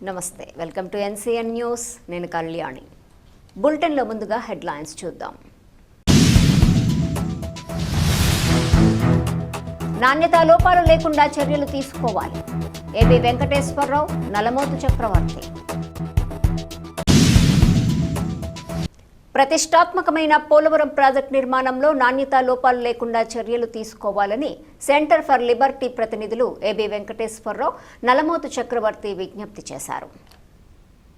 నమస్తే, welcome to NCN news. నేను కళ్యాణి. బులెటిన్లో ముందుగా హెడ్లైన్స్ చూద్దాం. నాణ్యతా లోపాలు లేకుండా చర్యలు తీసుకోవాలి. ఏబీ వెంకటేశ్వరరావు, నల్లమోతు చక్రవర్తి. ప్రతిష్టాత్మకమైన పోలవరం ప్రాజెక్టు నిర్మాణంలో నాణ్యతా లోపాలు లేకుండా చర్యలు తీసుకోవాలని సెంటర్ ఫర్ లిబర్టీ ప్రతినిధులు ఏబీ వెంకటేశ్వరరావు, నల్లమోతు చక్రవర్తి విజ్ఞప్తి చేశారు.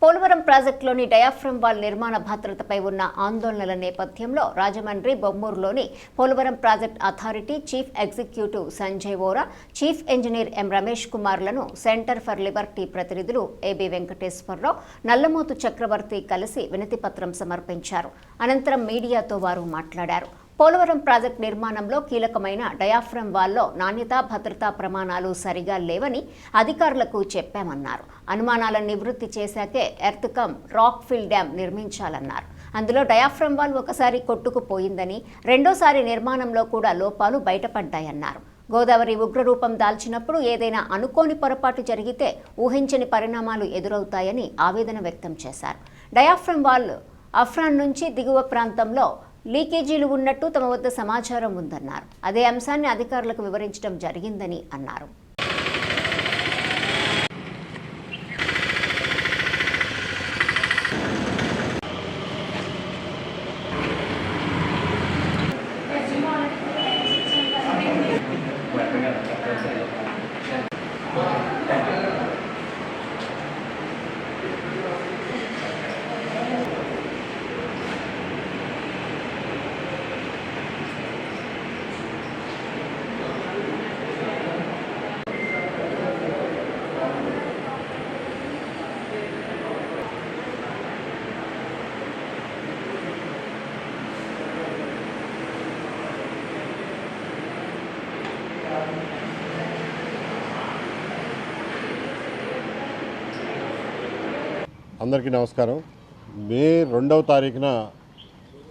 పోలవరం ప్రాజెక్టులోని డయాఫ్రమ్ వాల్ నిర్మాణ భద్రతపై ఉన్న ఆందోళనల నేపథ్యంలో రాజమండ్రి బొమ్మూరులోని Polavaram project authority chief executive Sanjay Vora, chief engineer M Ramesh కుమార్లను సెంటర్ ఫర్ లిబర్టీ ప్రతినిధులు ఏబీ వెంకటేశ్వరరావు, నల్లమోతు చక్రవర్తి కలిసి వినతిపత్రం సమర్పించారు. అనంతరం మీడియాతో వారు మాట్లాడారు. పోలవరం ప్రాజెక్టు నిర్మాణంలో కీలకమైన డయాఫ్రమ్ వాల్లో నాణ్యతా భద్రతా ప్రమాణాలు సరిగా లేవని అధికారులకు చెప్పామన్నారు. అనుమానాలను నివృత్తి చేశాకే earth cum rock fill dam నిర్మించాలన్నారు. అందులో డయాఫ్రమ్ వాల్ ఒకసారి కొట్టుకుపోయిందని, రెండోసారి నిర్మాణంలో కూడా లోపాలు బయటపడ్డాయన్నారు. గోదావరి ఉగ్రరూపం దాల్చినప్పుడు ఏదైనా అనుకోని పొరపాటు జరిగితే ఊహించని పరిణామాలు ఎదురవుతాయని ఆవేదన వ్యక్తం చేశారు. డయాఫ్రమ్ వాల్ అఫ్రాన్ నుంచి దిగువ ప్రాంతంలో లీకేజీలు ఉన్నట్టు తమ వద్ద సమాచారం ఉందన్నారు. అదే అంశాన్ని అధికారులకు వివరించడం జరిగిందని అన్నారు. అందరికీ నమస్కారం. మే 2వ తారీఖున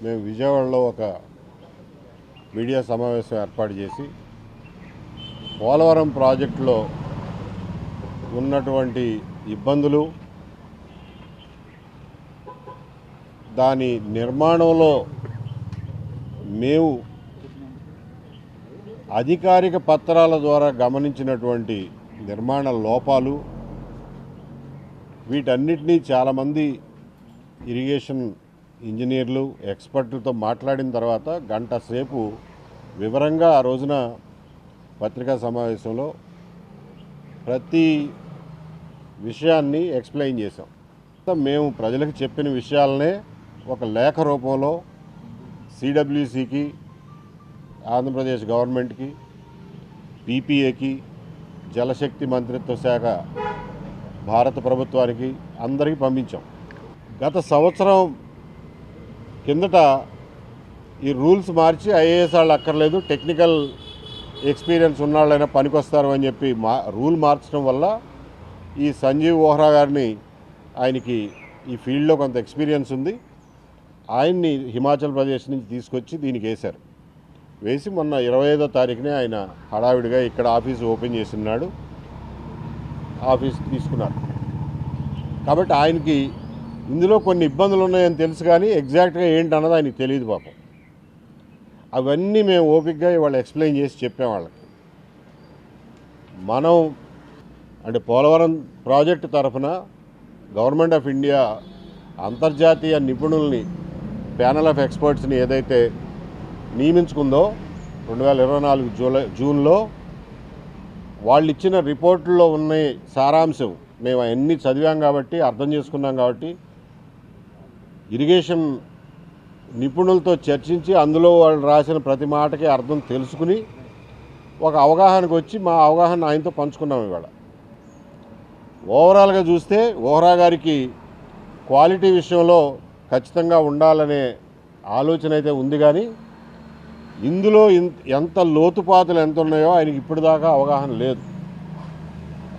మేము విజయవాడలో ఒక మీడియా సమావేశం ఏర్పాటు చేసి పోలవరం ప్రాజెక్టులో ఉన్నటువంటి ఇబ్బందులు, దాని నిర్మాణంలో మేము అధికారిక పత్రాల ద్వారా గమనించినటువంటి నిర్మాణ లోపాలు, వీటన్నిటినీ చాలామంది ఇరిగేషన్ ఇంజనీర్లు, ఎక్స్పర్ట్లతో మాట్లాడిన తర్వాత గంట సేపు వివరంగా ఆ రోజున పత్రికా సమావేశంలో ప్రతి విషయాన్ని ఎక్స్ప్లెయిన్ చేశాం. మేము ప్రజలకు చెప్పిన విషయాలనే ఒక లేఖ రూపంలో సిడబ్ల్యూసికి, ఆంధ్రప్రదేశ్ గవర్నమెంట్కి, పీపీఏకి, జలశక్తి మంత్రిత్వ శాఖ, భారత ప్రభుత్వానికి అందరికీ పంపించాం. గత సంవత్సరం కిందట ఈ రూల్స్ మార్చి ఐఏఎస్ వాళ్ళు అక్కర్లేదు, టెక్నికల్ ఎక్స్పీరియన్స్ ఉన్నవాళ్ళైనా పనికొస్తారు అని చెప్పి రూల్ మార్చడం వల్ల ఈ సంజీవ్ వోహ్రా గారిని, ఆయనకి ఈ ఫీల్డ్లో కొంత ఎక్స్పీరియన్స్ ఉంది, ఆయన్ని హిమాచల్ ప్రదేశ్ నుంచి తీసుకొచ్చి దీనికి వేసి మొన్న 25వ తారీఖునే ఆయన హడావిడిగా ఇక్కడ ఆఫీసు ఓపెన్ చేసినాడు, ఆఫీస్ తీసుకున్నారు. కాబట్టి ఆయనకి ఇందులో కొన్ని ఇబ్బందులు ఉన్నాయని తెలుసు, కానీ ఎగ్జాక్ట్గా ఏంటన్నది ఆయనకి తెలియదు పాపం. అవన్నీ మేము ఓపికగా ఇవాళ ఎక్స్ప్లెయిన్ చేసి చెప్పాం వాళ్ళకి. మనం అంటే పోలవరం ప్రాజెక్టు తరఫున గవర్నమెంట్ ఆఫ్ ఇండియా అంతర్జాతీయ నిపుణుల్ని, ప్యానల్ ఆఫ్ ఎక్స్పర్ట్స్ని ఏదైతే నియమించుకుందో 2024 జూన్లో, వాళ్ళు ఇచ్చిన రిపోర్టుల్లో ఉన్న సారాంశం మేము అవన్నీ చదివాం కాబట్టి, అర్థం చేసుకున్నాం కాబట్టి, ఇరిగేషన్ నిపుణులతో చర్చించి అందులో వాళ్ళు రాసిన ప్రతి మాటకి అర్థం తెలుసుకుని ఒక అవగాహనకు వచ్చి మా అవగాహన ఆయనతో పంచుకున్నాం. ఇవాళ ఓవరాల్గా చూస్తే వోహ్రా గారికి క్వాలిటీ విషయంలో ఖచ్చితంగా ఉండాలనే ఆలోచన అయితే ఉంది, కానీ ఇందులో ఎంత లోతుపాతులు ఎంత ఉన్నాయో ఆయనకి ఇప్పటిదాకా అవగాహన లేదు.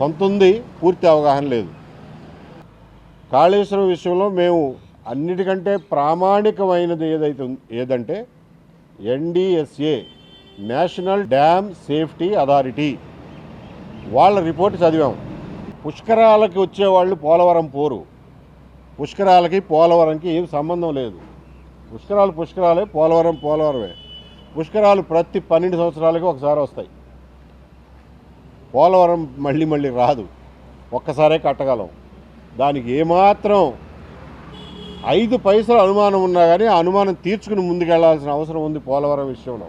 కొంత ఉంది, పూర్తి అవగాహన లేదు. కాళేశ్వరం విషయంలో మేము అన్నిటికంటే ప్రామాణికమైనది ఏదంటే NDSA, national dam safety authority, వాళ్ళ రిపోర్ట్ చదివాం. పుష్కరాలకి వచ్చేవాళ్ళు పోలవరం పోరు. పుష్కరాలకి పోలవరంకి ఏం సంబంధం లేదు. పుష్కరాలే, పోలవరమే. పుష్కరాలు ప్రతి 12 సంవత్సరాలకి ఒకసారి వస్తాయి. పోలవరం మళ్ళీ రాదు, ఒక్కసారే కట్టగలం. దానికి ఏమాత్రం 5 పైసలు అనుమానం ఉన్నా కానీ ఆ అనుమానం తీర్చుకుని ముందుకెళ్లాల్సిన అవసరం ఉంది పోలవరం విషయంలో.